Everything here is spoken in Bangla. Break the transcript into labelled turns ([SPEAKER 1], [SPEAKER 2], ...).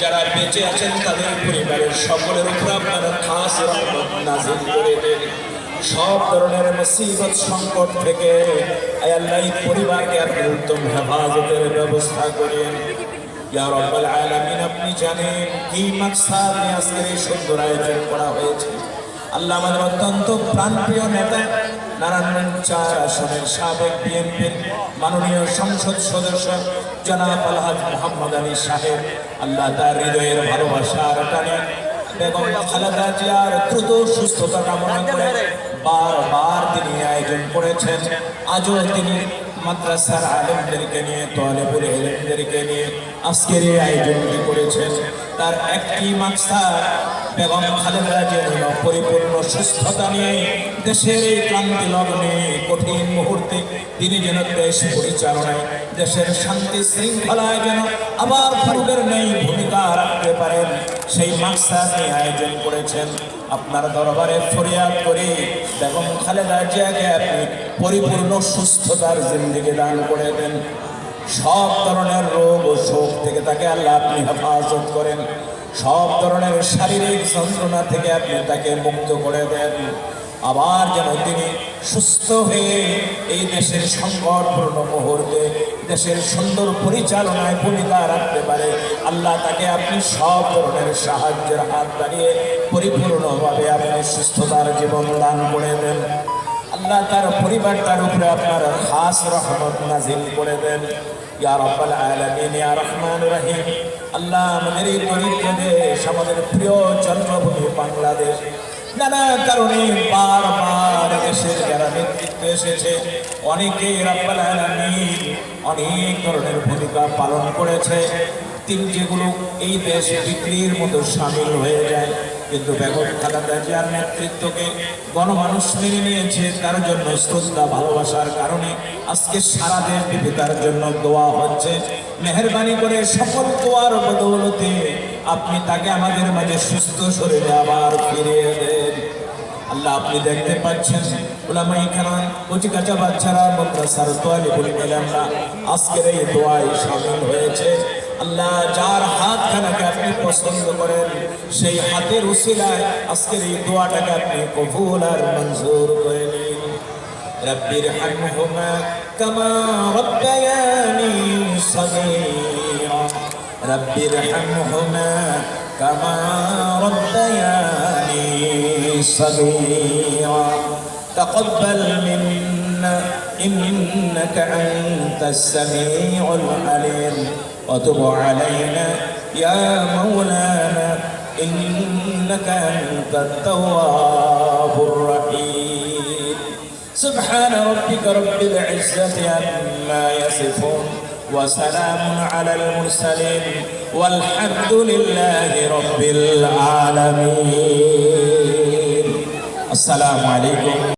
[SPEAKER 1] যারা বেঁচে আছেন তাদের পরিবারের সকলের উপর আপনারা খাস রহমত নাযিল করে দেন। সব ধরনের মুসিবত সংকট থেকে আয় আল্লাহ এই পরিবারকে আপনি উত্তম হেফাজতের ব্যবস্থা করেন। ইয়া রাব্বাল আলামিন, আপনি জানেন কি মাকসাদ নিয়ে আজকের এই সুন্দর আয়োজন করা হয়েছে। আল্লাহ আমাদের অত্যন্ত প্রাণপ্রিয় নেতা নারায়ণগঞ্জ ৪ আসনের সাবেক বিএনপির মাননীয় সংসদ সদস্য জনাব আলহাজ মোহাম্মদ আলী সাহেব, আল্লাহ তার হৃদয়ের ভালোবাসার টানে বেগম খালেদা জিয়ার দ্রুত সুস্থতা কামনা করে বারবার তিনি আয়োজন করেছেন। আজও তিনি মাদ্রাসার আলেমদেরকে নিয়ে, তালেবুল ইলমদেরকে নিয়ে আজকের এই আয়োজনটি করেছেন। তার একটি মাকসাদ বেগম খালেদা জিয়ার পরিপূর্ণ সুস্থতা নিয়ে দেশের এই ক্রান্তি লগ্নে কঠিন মুহূর্তে তিনি যেন দেশ পরিচালনায়, দেশের শান্তি শৃঙ্খলায় যেন আবার পূর্বের নেই ভূমিকা রাখতে পারেন, সেই মাকসাদ নিয়ে আয়োজন করেছেন। আপনার দরবারে ফরিয়াদ করি, বেগম খালেদা জিয়াকে আপনি পরিপূর্ণ সুস্থতার জিন্দেগি দান করে দেন। সব ধরনের রোগ ও শোক থেকে তাকে আল্লাহ আপনি হেফাজত করেন। সব ধরনের শারীরিক যন্ত্রণা থেকে আপনি তাকে মুক্ত করে দেন। আবার যেন তিনি সুস্থ হয়ে এই দেশের সংকটপূর্ণ মুহূর্তে দেশের সুন্দর পরিচালনায় ভূমিকা রাখতে পারে। আল্লাহ তাকে আপনি সব ধরনের সাহায্যের হাত বাড়িয়ে পরিপূর্ণভাবে আপনি সুস্থতার জীবন দান করে দেন। আল্লাহ তার পরিবার তার উপরে আপনার খাস রহমত নাযিল করে দেন। ইয়া রাব্বাল আলামিন, ইয়া রহমানুর রহিম। আল্লাহ আমাদের এই দরিদ্র দেশ, আমাদের প্রিয় জন্মভূমি বাংলাদেশ, নানা কারণে বারবার দেশের যারা নেতৃত্বে এসেছে অনেকেই রাব্বাল আলামিন অনেক ধরনের ভূমিকা পালন করেছে, তিনি যেগুলো এই দেশে বিক্রির মতো সামিল হয়ে যায়। কিন্তু বেগম খালেদা জিয়ার নেতৃত্বকে গণমানুষ মেনে নিয়েছে, তার জন্য শ্রদ্ধা ভালোবাসার কারণে আজকে সারা দেশ ব্যাপী তার জন্য দোয়া হচ্ছে। মেহেরবানি করে সকল দোয়ার বদৌলতে আপনি তাকে আমাদের মাঝে সুস্থ শরীরে আবার ফিরিয়ে দেন। আল্লাহ আপনি দেখতে পাচ্ছেন উলামায়ে কেরাম, কচি কাঁচা বাচ্চারা, মাদ্রাসার তালিবুল ইলমরা আজকের এই দোয়ায় শামিল হয়েছে। আল্লাহ যার হাতখানাকে আপনি পছন্দ করেন সেই হাতের উসিলায় আজকের এই দোয়াটাকে আপনি কবুল আর মঞ্জুর করে নিন। রব্বির হামহুমা কামা রাব্বায়ানি সগীরা, রব্বির হামহুমা কামা রাব্বায়ানি সগীরা, তাকাব্বাল মিন্না ইন্নাকা আনতাস সামিউল আলিম وتب علينا يا مولانا إنك أنت التواب الرحيم. سبحان ربك رب العزة عما يصفون وسلام على المرسلين والحمد لله رب العالمين. السلام عليكم